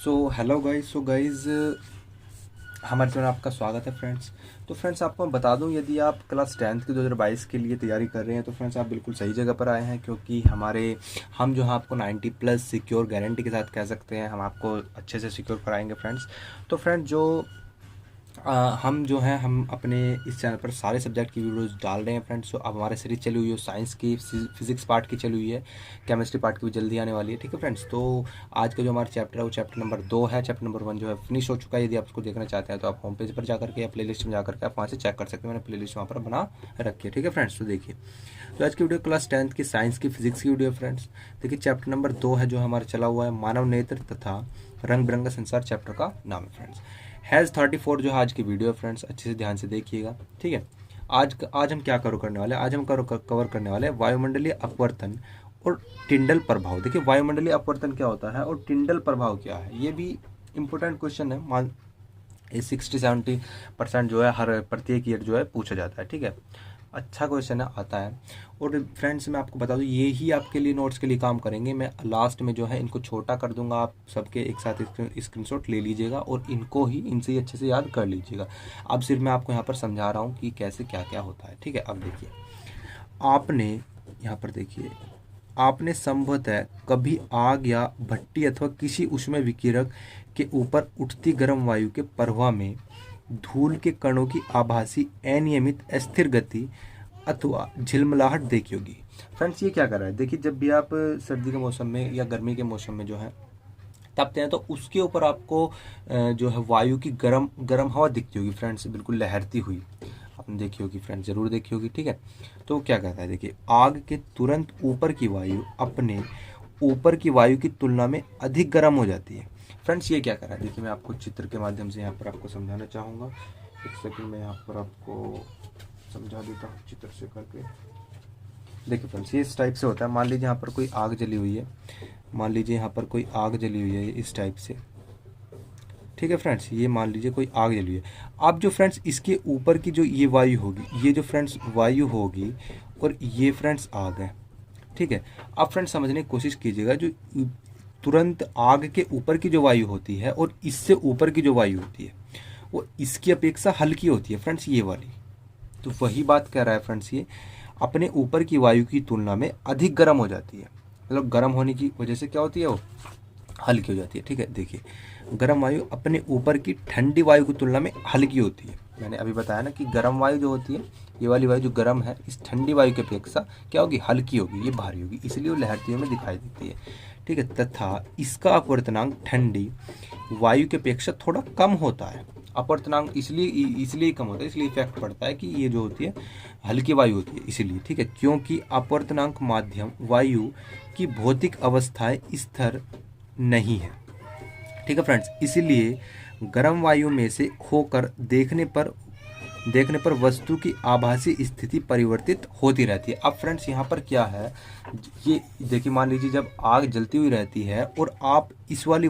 So hello guys. हमारे channel आपका स्वागत है फ्रेंड्स। तो फ्रेंड्स आपको मैं बता दूं, यदि आप क्लास 10th की 2022 के लिए तैयारी कर रहे हैं तो फ्रेंड्स आप बिल्कुल सही जगह पर आए हैं, क्योंकि हम जो है आपको 90 प्लस सिक्योर गारंटी के साथ कह सकते हैं, हम आपको अच्छे से सिक्योर कराएंगे फ्रेंड्स। तो फ्रेंड्स हम जो हैं हम अपने इस चैनल पर सारे सब्जेक्ट की वीडियोस डाल रहे हैं फ्रेंड्स। तो अब हमारे सीरीज चली हुई है साइंस की, फिजिक्स पार्ट की चली हुई है, केमिस्ट्री पार्ट की भी जल्दी आने वाली है। ठीक है फ्रेंड्स, तो आज का जो हमारा चैप्टर है वो चैप्टर नंबर 2 है। चैप्टर नंबर 1 जो है फिनिश हो चुका है। यदि आप उसको देखना चाहते हैं तो आप होम पेज पर जाकर के या प्ले लिस्ट में जाकर के आप वहाँ से चेक कर सकते हैं। मैंने प्ले लिस्ट वहाँ पर बना रखी है। ठीक है फ्रेंड्स, तो देखिए, तो आज की वीडियो क्लास 10th की साइंस की फिजिक्स की वीडियो फ्रेंड्स। देखिए चैप्टर नंबर 2 है जो हमारा चला हुआ है, मानव नेत्र तथा रंग बिरंगा संसार चैप्टर का नाम है फ्रेंड्स। हैज़ 34 जो है आज की वीडियो है फ्रेंड्स, अच्छे से ध्यान से देखिएगा। ठीक है, आज हम क्या कवर करने वाले हैं? आज हम कवर करने वाले हैं वायुमंडलीय अपवर्तन और टिंडल प्रभाव। देखिए वायुमंडलीय अपवर्तन क्या होता है और टिंडल प्रभाव क्या है, ये भी इंपॉर्टेंट क्वेश्चन है। मान ये 60-70% जो है हर प्रत्येक ईयर जो है पूछा जाता है। ठीक है, अच्छा क्वेश्चन है, आता है। और फ्रेंड्स मैं आपको बता दूं, ये ही आपके लिए नोट्स के लिए काम करेंगे। मैं लास्ट में जो है इनको छोटा कर दूंगा, आप सबके एक साथ स्क्रीनशॉट ले लीजिएगा और इनसे ही अच्छे से याद कर लीजिएगा। अब सिर्फ मैं आपको यहाँ पर समझा रहा हूँ कि कैसे क्या क्या होता है। ठीक है, अब देखिए, आपने यहाँ पर देखिए, आपने संभवतः कभी आग या भट्टी अथवा किसी ऊष्मीय विकिरक के ऊपर उठती गर्म वायु के प्रवाह में धूल के कणों की आभासी अनियमित अस्थिर गति अथवा झिलमिलाहट देखी होगी। फ्रेंड्स ये क्या कर रहा है, देखिए जब भी आप सर्दी के मौसम में या गर्मी के मौसम में जो है तपते हैं तो उसके ऊपर आपको जो है वायु की गर्म गर्म हवा दिखती होगी फ्रेंड्स, बिल्कुल लहरती हुई आपने देखी होगी फ्रेंड्स, जरूर देखी होगी। ठीक है, तो क्या कहता है, देखिए आग के तुरंत ऊपर की वायु अपने ऊपर की वायु की तुलना में अधिक गर्म हो जाती है। फ्रेंड्स ये क्या कर रहा है, देखिए मैं आपको चित्र के माध्यम से यहाँ पर आपको समझाना चाहूँगा। एक सेकंड में यहाँ पर आपको समझा देता हूँ चित्र से करके। देखिए फ्रेंड्स ये इस टाइप से होता है। मान लीजिए यहाँ पर कोई आग जली हुई है, मान लीजिए यहाँ पर कोई आग जली हुई है इस टाइप से। ठीक है फ्रेंड्स, ये मान लीजिए कोई आग जली है। अब जो फ्रेंड्स इसके ऊपर की जो ये वायु होगी, ये जो फ्रेंड्स वायु होगी और ये फ्रेंड्स आग है। ठीक है, अब फ्रेंड्स समझने की कोशिश कीजिएगा, जो तुरंत आग के ऊपर की जो वायु होती है और इससे ऊपर की जो वायु होती है वो इसकी अपेक्षा हल्की होती है फ्रेंड्स, ये वाली। तो वही बात कह रहा है फ्रेंड्स, ये अपने ऊपर की वायु की तुलना में अधिक गर्म हो जाती है। मतलब गर्म होने की वजह से क्या होती है, वो हल्की हो जाती है। ठीक है, देखिए गर्म वायु अपने ऊपर की ठंडी वायु की तुलना में हल्की होती है। मैंने अभी बताया ना कि गर्म वायु जो होती है, ये वाली वायु जो गर्म है, इस ठंडी वायु की अपेक्षा क्या होगी, हल्की होगी, ये भारी होगी, इसलिए वो लहरती हुई में दिखाई देती है। ठीक है, तथा इसका अपवर्तनांक ठंडी वायु की अपेक्षा थोड़ा कम होता है। अपवर्तनांक इसलिए कम होता है, इसलिए इफेक्ट पड़ता है कि ये जो होती है हल्की वायु होती है इसलिए। ठीक है, क्योंकि अपवर्तनांक माध्यम वायु की भौतिक अवस्थाएं स्थिर नहीं है। ठीक है फ्रेंड्स, इसलिए गर्म वायु में से होकर देखने पर वस्तु की आभासी स्थिति परिवर्तित होती रहती है। अब फ्रेंड्स यहाँ पर क्या है, ये देखिए मान लीजिए जब आग जलती हुई रहती है और आप इस वाली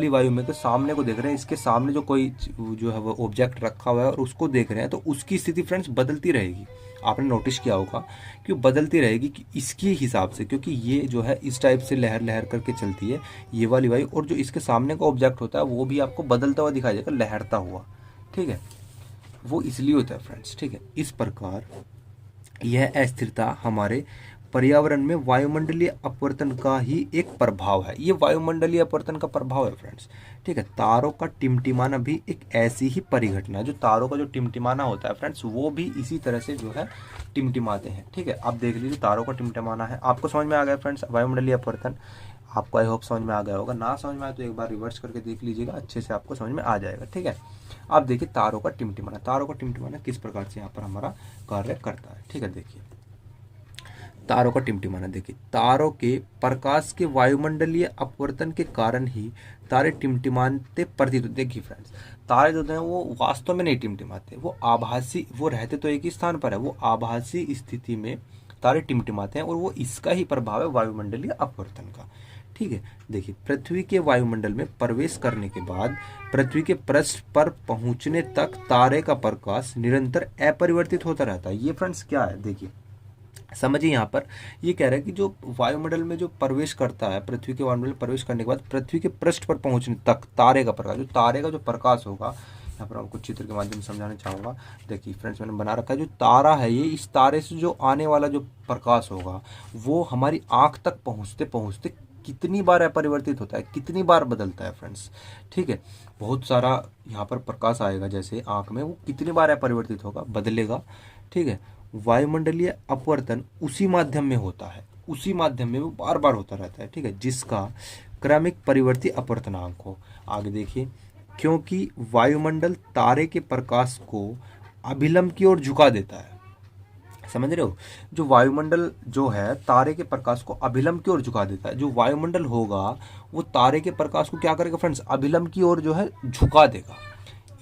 वायु में तो सामने को देख रहे हैं, इसके सामने जो कोई जो है वो ऑब्जेक्ट रखा हुआ है और उसको देख रहे हैं, तो उसकी स्थिति फ्रेंड्स बदलती रहेगी। आपने नोटिस किया होगा कि वो बदलती रहेगी कि इसके हिसाब से, क्योंकि ये जो है इस टाइप से लहर लहर करके चलती है ये वाली वायु, और जो इसके सामने का ऑब्जेक्ट होता है वो भी आपको बदलता हुआ दिखाई देगा, लहरता हुआ। ठीक है, वो इसलिए होता है फ्रेंड्स। ठीक है, इस प्रकार यह अस्थिरता हमारे पर्यावरण में वायुमंडलीय अपवर्तन का ही एक प्रभाव है। ये वायुमंडलीय अपवर्तन का प्रभाव है फ्रेंड्स। ठीक है, तारों का टिमटिमाना भी एक ऐसी ही परिघटना है। जो तारों का जो टिमटिमाना होता है फ्रेंड्स, वो भी इसी तरह से जो है टिमटिमाते हैं। ठीक है, आप देख लीजिए तारों का टिमटिमाना है। आपको समझ में आ गया फ्रेंड्स वायुमंडलीय अपवर्तन? आपको आई होप समझ में आ गया होगा। ना समझ में आए तो एक बार रिवर्स करके देख लीजिएगा, अच्छे से आपको समझ में आ जाएगा। ठीक है, आप देखिए तारों का टिमटिमाना, तारों का टिमटिमाना किस प्रकार से यहाँ पर हमारा कार्य करता है। ठीक है, देखिए तारों का टिमटिमाना, देखिए तारों के प्रकाश के वायुमंडलीय अपवर्तन के कारण ही तारे टिमटिमाते प्रतीत होते। देखिए फ्रेंड्स, तारे जो हैं वो वास्तव में नहीं टिमटिमाते, वो आभासी, वो रहते तो एक ही स्थान पर है, वो आभासी स्थिति में तारे टिमटिमाते हैं और वो इसका ही प्रभाव है वायुमंडलीय अपवर्तन का। ठीक है, देखिए पृथ्वी के वायुमंडल में प्रवेश करने के बाद पृथ्वी के पृष्ठ पर पहुंचने तक तारे का प्रकाश निरंतर अपरिवर्तित होता रहता है। ये फ्रेंड्स क्या है, देखिए समझिए यहाँ पर ये कह रहा है कि जो वायुमंडल में जो प्रवेश करता है, पृथ्वी के वायुमंडल में प्रवेश करने के बाद पृथ्वी के पृष्ठ पर पहुंचने तक तारे का प्रकाश, जो तारे का जो प्रकाश होगा, यहाँ पर आपको चित्र के माध्यम से समझाना चाहूँगा। देखिए फ्रेंड्स, मैंने बना रखा है जो तारा है, ये इस तारे से जो आने वाला जो प्रकाश होगा वो हमारी आँख तक पहुँचते पहुँचते कितनी बार अपरिवर्तित होता है, कितनी बार बदलता है फ्रेंड्स। ठीक है, बहुत सारा यहाँ पर प्रकाश आएगा जैसे आँख में, वो कितनी बार अपरिवर्तित होगा, बदलेगा। ठीक है, वायुमंडलीय अपवर्तन उसी माध्यम में होता है, उसी माध्यम में वो बार बार होता रहता है। ठीक है, जिसका क्रमिक परिवर्ती अपवर्तनांक हो। आगे देखिए, क्योंकि वायुमंडल तारे के प्रकाश को अभिलंब की ओर झुका देता है। समझ रहे हो, जो वायुमंडल जो है तारे के प्रकाश को अभिलंब की ओर झुका देता है। जो वायुमंडल होगा वो तारे के प्रकाश को क्या करेगा फ्रेंड्स, अभिलंब की ओर जो है झुका देगा।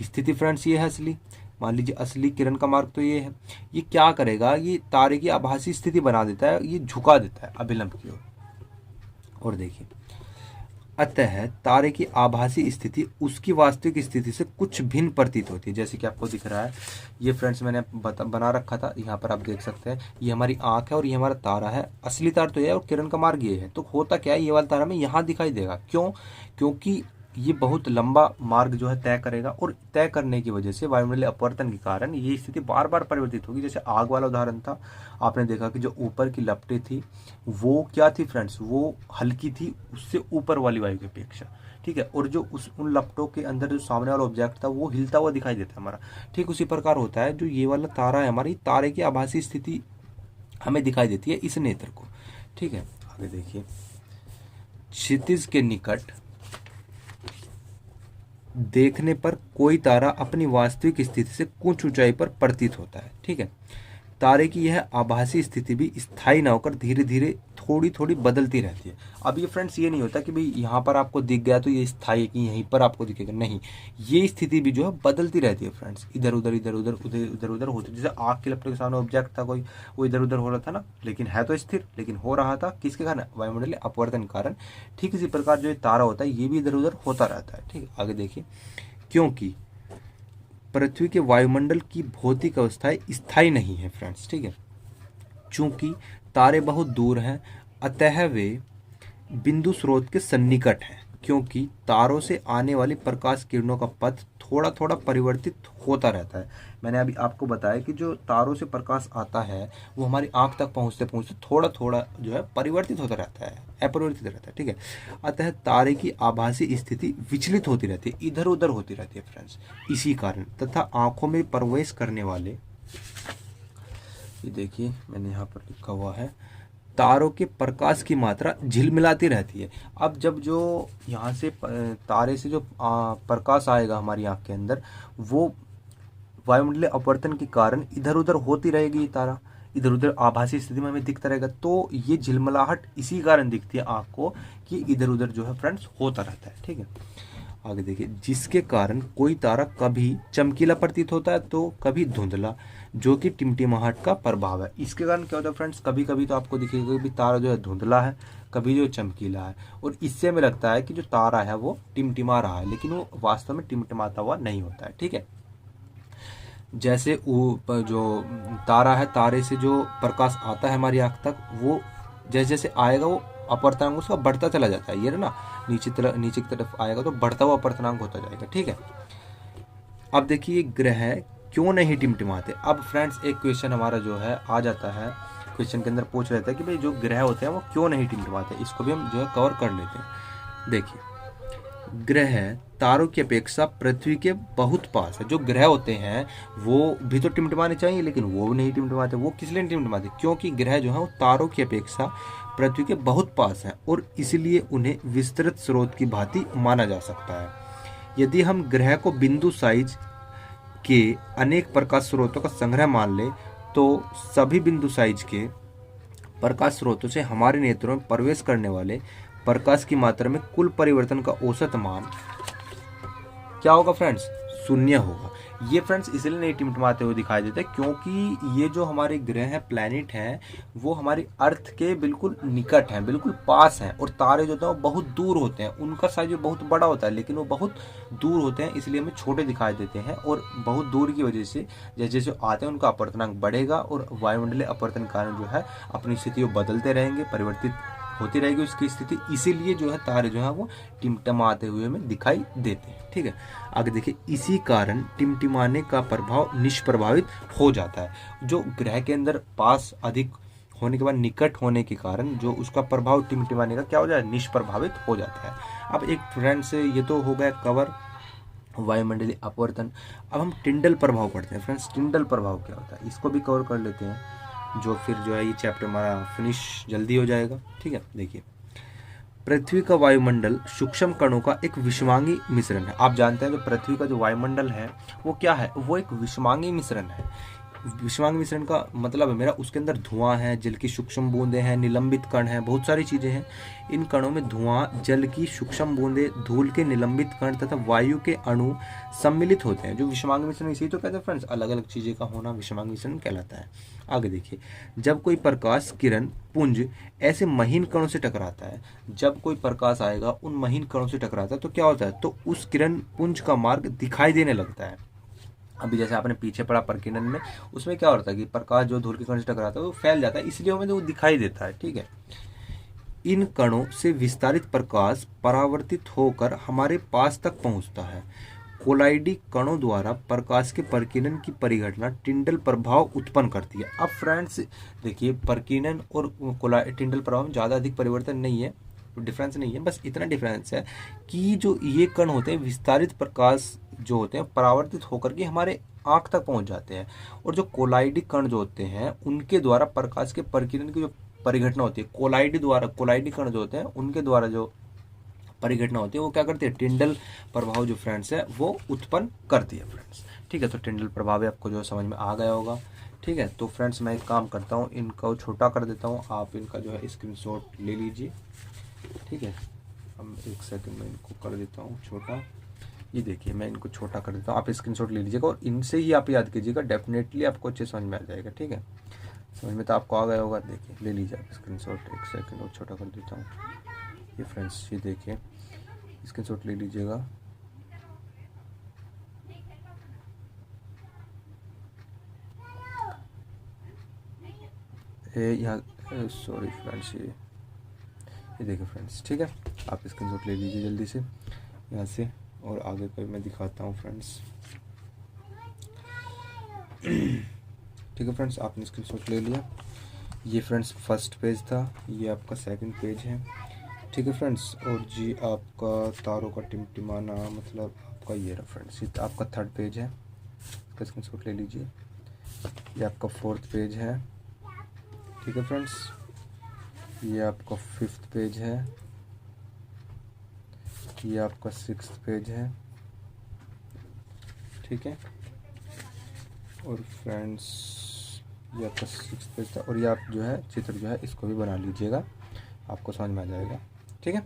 स्थिति फ्रेंड्स ये है असली, मान लीजिए असली किरण का मार्ग तो ये है। ये क्या करेगा, ये तारे की आभासी स्थिति बना देता है, ये झुका देता है अभिलंब की ओर। और देखिए, अतः तारे की आभासी स्थिति उसकी वास्तविक स्थिति से कुछ भिन्न प्रतीत होती है। जैसे कि आपको दिख रहा है, ये फ्रेंड्स मैंने बना रखा था, यहाँ पर आप देख सकते हैं, ये हमारी आंख है और ये हमारा तारा है। असली तार तो ये है और किरण का मार्ग ये है। तो होता क्या है, ये वाला तारा हमें यहाँ दिखाई देगा। क्यों? क्योंकि ये बहुत लंबा मार्ग जो है तय करेगा, और तय करने की वजह से वायुमंडलीय अपवर्तन के कारण ये स्थिति बार बार परिवर्तित होगी। जैसे आग वाला उदाहरण था, आपने देखा कि जो ऊपर की लपटें थी वो क्या थी फ्रेंड्स, वो हल्की थी उससे ऊपर वाली वायु की अपेक्षा। ठीक है, और जो उन लपटों के अंदर जो सामने वाला ऑब्जेक्ट था वो हिलता हुआ दिखाई देता है हमारा। ठीक उसी प्रकार होता है, जो ये वाला तारा है हमारी, तारे की आभासी स्थिति हमें दिखाई देती है इस नेत्र को। ठीक है, आगे देखिए, क्षितिज के निकट देखने पर कोई तारा अपनी वास्तविक स्थिति से कुछ ऊंचाई पर प्रतीत होता है। ठीक है, तारे की यह आभासी स्थिति भी स्थायी न होकर धीरे धीरे थोड़ी थोड़ी बदलती रहती है। अब ये फ्रेंड्स ये नहीं होता कि भाई यहाँ पर आपको दिख गया तो ये स्थायी है कि यहीं पर आपको दिखेगा, नहीं, ये स्थिति भी जो है बदलती रहती है फ्रेंड्स, इधर उधर इधर उधर उधर इधर उधर होती। जैसे आग के लपटों के सामने ऑब्जेक्ट था कोई, वो इधर उधर हो रहा था ना, लेकिन है तो स्थिर, लेकिन हो रहा था किसके कारण, वायुमंडलीय अपवर्तन के कारण। ठीक इसी प्रकार जो ये तारा होता है ये भी इधर उधर होता रहता है। ठीक है, आगे देखिए, क्योंकि पृथ्वी के वायुमंडल की भौतिक अवस्थाएं स्थायी नहीं है फ्रेंड्स। ठीक है, चूंकि तारे बहुत दूर हैं, अतः वे बिंदु स्रोत के सन्निकट हैं। क्योंकि तारों से आने वाली प्रकाश किरणों का पथ थोड़ा थोड़ा परिवर्तित होता रहता है। मैंने अभी आपको बताया कि जो तारों से प्रकाश आता है वो हमारी आंख तक पहुंचते पहुंचते थोड़ा थोड़ा जो है परिवर्तित होता रहता है, अपरिवर्तित रहता है। ठीक है, अतः तारे की आभासी स्थिति विचलित होती रहती है, इधर उधर होती रहती है फ्रेंड्स। इसी कारण तथा आंखों में प्रवेश करने वाले, ये देखिए मैंने यहाँ पर लिखा हुआ है, तारों के प्रकाश की मात्रा झिलमिलाती रहती है। अब जब जो यहाँ से तारे से जो प्रकाश आएगा हमारी आँख के अंदर, वो वायुमंडलीय अपवर्तन के कारण इधर उधर होती रहेगी, ये तारा इधर उधर आभासी स्थिति में हमें दिखता रहेगा। तो ये झिलमिलाहट इसी कारण दिखती है आँख को कि इधर उधर जो है फ्रेंड्स होता रहता है। ठीक है, आगे देखिए, जिसके कारण कोई तारा कभी चमकीला प्रतीत होता है तो कभी धुंधला, जो कि टिमटिमाहट का प्रभाव है। इसके कारण क्या होता है फ्रेंड्स, कभी कभी तो आपको दिखेगा कि तारा जो है धुंधला है, कभी जो चमकीला है, और इससे हमें लगता है कि जो तारा है वो टिमटिमा रहा है, लेकिन वो वास्तव में टिमटिमाता हुआ नहीं होता है। ठीक है, जैसे वो जो तारा है, तारे से जो प्रकाश आता है हमारी आँख तक, वो जैसे जैसे आएगा वो अपवर्तनांक उसका बढ़ता चला जाता है। ये ना नीचे की तरफ आएगा तो बढ़ता हुआ अपवर्तनांक होता जाएगा। ठीक है, अब देखिए ग्रह क्यों नहीं टिमटिमाते। अब फ्रेंड्स एक क्वेश्चन हमारा जो है आ जाता है, क्वेश्चन के अंदर पूछ रहता है कि भाई जो ग्रह होते हैं वो क्यों नहीं टिमटिमाते। इसको भी हम जो है कवर कर लेते हैं। देखिए, ग्रह तारों की अपेक्षा पृथ्वी के बहुत पास है। जो ग्रह होते हैं वो भी तो टिमटिमाने चाहिए, लेकिन वो नहीं टिमटिमाते। वो किस लिए नहीं टिमटिमाते, क्योंकि ग्रह जो है वो तारों की अपेक्षा पृथ्वी के बहुत पास है, और इसलिए उन्हें विस्तृत स्रोत की भांति माना जा सकता है। यदि हम ग्रह को बिंदु साइज के अनेक प्रकाश स्रोतों का संग्रह मान ले, तो सभी बिंदु साइज के प्रकाश स्रोतों से हमारे नेत्रों में प्रवेश करने वाले प्रकाश की मात्रा में कुल परिवर्तन का औसत मान क्या होगा फ्रेंड्स, शून्य होगा। ये फ्रेंड्स इसलिए नहीं टिमटिमाते हुए दिखाई देते क्योंकि ये जो हमारे ग्रह हैं, प्लैनेट हैं, वो हमारी अर्थ के बिल्कुल निकट हैं, बिल्कुल पास हैं। और तारे जो होते हैं वो बहुत दूर होते हैं, उनका साइज भी बहुत बड़ा होता है लेकिन वो बहुत दूर होते हैं, इसलिए हमें छोटे दिखाई देते हैं। और बहुत दूर की वजह से जैसे जैसे आते हैं उनका अपवर्तनांक बढ़ेगा और वायुमंडलीय अपवर्तन कारण जो है अपनी स्थिति को बदलते रहेंगे, परिवर्तित होती रहेगी उसकी स्थिति। इसीलिए जो है तारे जो है वो टिमटिमाते हुए हमें दिखाई देते हैं। ठीक है, आगे देखिए, इसी कारण टिमटिमाने का प्रभाव निष्प्रभावित हो जाता है। जो ग्रह के अंदर पास अधिक होने के बाद निकट होने के कारण जो उसका प्रभाव टिमटिमाने का क्या हो जाए, निष्प्रभावित हो जाता है। अब एक फ्रेंड से ये तो हो गया कवर वायुमंडलीय अपवर्तन। अब हम टिंडल प्रभाव पढ़ते हैं फ्रेंड्स। टिंडल प्रभाव क्या होता है इसको भी कवर कर लेते हैं, जो फिर जो है ये चैप्टर हमारा फिनिश जल्दी हो जाएगा। ठीक है, देखिए, पृथ्वी का वायुमंडल सूक्ष्म कणों का एक विषमांगी मिश्रण है। आप जानते हैं जो पृथ्वी का जो वायुमंडल है वो क्या है, वो एक विषमांगी मिश्रण है। विषमांगी मिश्रण का मतलब है मेरा, उसके अंदर धुआं है, जल की सूक्ष्म बूंदें हैं, निलंबित कण हैं, बहुत सारी चीजें हैं। इन कणों में धुआं, जल की सूक्ष्म बूंदें, धूल के निलंबित कण तथा वायु के अणु सम्मिलित होते हैं। जो विषमांगी मिश्रण इसी तो कहते हैं फ्रेंड्स, अलग अलग चीजें का होना विषमांगी मिश्रण कहलाता है। आगे देखिए, जब कोई प्रकाश किरण पुंज ऐसे महीन कणों से टकराता है, जब कोई प्रकाश आएगा उन महीन कणों से टकराता है तो क्या होता है, तो उस किरण पुंज का मार्ग दिखाई देने लगता है। अभी जैसे आपने पीछे पढ़ा प्रकीर्णन में, उसमें क्या होता है कि प्रकाश जो धूल के कण से टकराता है वो फैल जाता है, इसलिए हमें वो दिखाई देता है। ठीक है, इन कणों से विस्तारित प्रकाश परावर्तित होकर हमारे पास तक पहुंचता है। कोलाइडी कणों द्वारा प्रकाश के प्रकीर्णन की परिघटना टिंडल प्रभाव उत्पन्न करती है। अब फ्रेंड्स देखिए, प्रकीर्णन और टिंडल प्रभाव में ज़्यादा अधिक परिवर्तन नहीं है, डिफरेंस नहीं है, बस इतना डिफरेंस है कि जो ये कण होते हैं विस्तारित प्रकाश जो होते हैं परावर्तित होकर के हमारे आंख तक पहुंच जाते हैं। और जो कोलाइडी कण जो होते हैं उनके द्वारा प्रकाश के प्रकीर्णन की जो परिघटना होती है, कोलाइडी कण जो होते हैं उनके द्वारा जो परिघटना होती है वो क्या करती है, टिंडल प्रभाव जो फ्रेंड्स है वो उत्पन्न करती है फ्रेंड्स। ठीक है, तो टिंडल प्रभाव आपको जो समझ में आ गया होगा। ठीक है, तो फ्रेंड्स मैं एक काम करता हूँ, इनका छोटा कर देता हूँ, आप इनका जो है स्क्रीनशॉट ले लीजिए। ठीक है, हम एक सेकंड में इनको कर देता हूँ छोटा। ये देखिए, मैं इनको छोटा कर देता हूँ, आप स्क्रीनशॉट ले लीजिएगा और इनसे ही आप याद कीजिएगा, डेफिनेटली आपको अच्छे समझ में आ जाएगा। ठीक है, समझ में तो आपको आ गया होगा। देखिए, ले लीजिए आप स्क्रीनशॉट, एक सेकंड और छोटा कर देता हूँ। ये फ्रेंड्स ये देखिए, स्क्रीनशॉट ले लीजिएगा। यहाँ सॉरी फ्रेंड्स, ये देखिए फ्रेंड्स। ठीक है, आप स्क्रीनशॉट ले लीजिए जल्दी से यहाँ से, और आगे कोई मैं दिखाता हूँ फ्रेंड्स। ठीक है फ्रेंड्स, आपने स्क्रीनशॉट ले लिया। ये फ्रेंड्स फर्स्ट पेज था, ये आपका सेकंड पेज है। ठीक है फ्रेंड्स, और जी आपका तारों का टिमटिमाना मतलब आपका ये रहा फ्रेंड्स, ये आपका थर्ड पेज है, इसका स्क्रीनशॉट ले लीजिए। ये आपका फोर्थ पेज है। ठीक है फ्रेंड्स, ये आपका फिफ्थ पेज है, ये आपका सिक्स्थ पेज है। ठीक है, और फ्रेंड्स ये आपका सिक्स्थ पेज था, और ये आप जो है चित्र जो है इसको भी बना लीजिएगा, आपको समझ में आ जाएगा। ठीक है,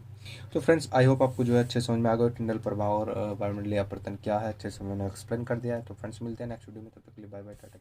तो फ्रेंड्स आई होप आपको जो है अच्छे समझ में आ गया टिंडल प्रभाव और वायुमंडलीय अपवर्तन क्या है, अच्छे से मैंने एक्सप्लेन कर दिया है। तो फ्रेंड्स मिलते हैं नेक्स्ट वीडियो में, तब तक के लिए बाय बाय, टाटा।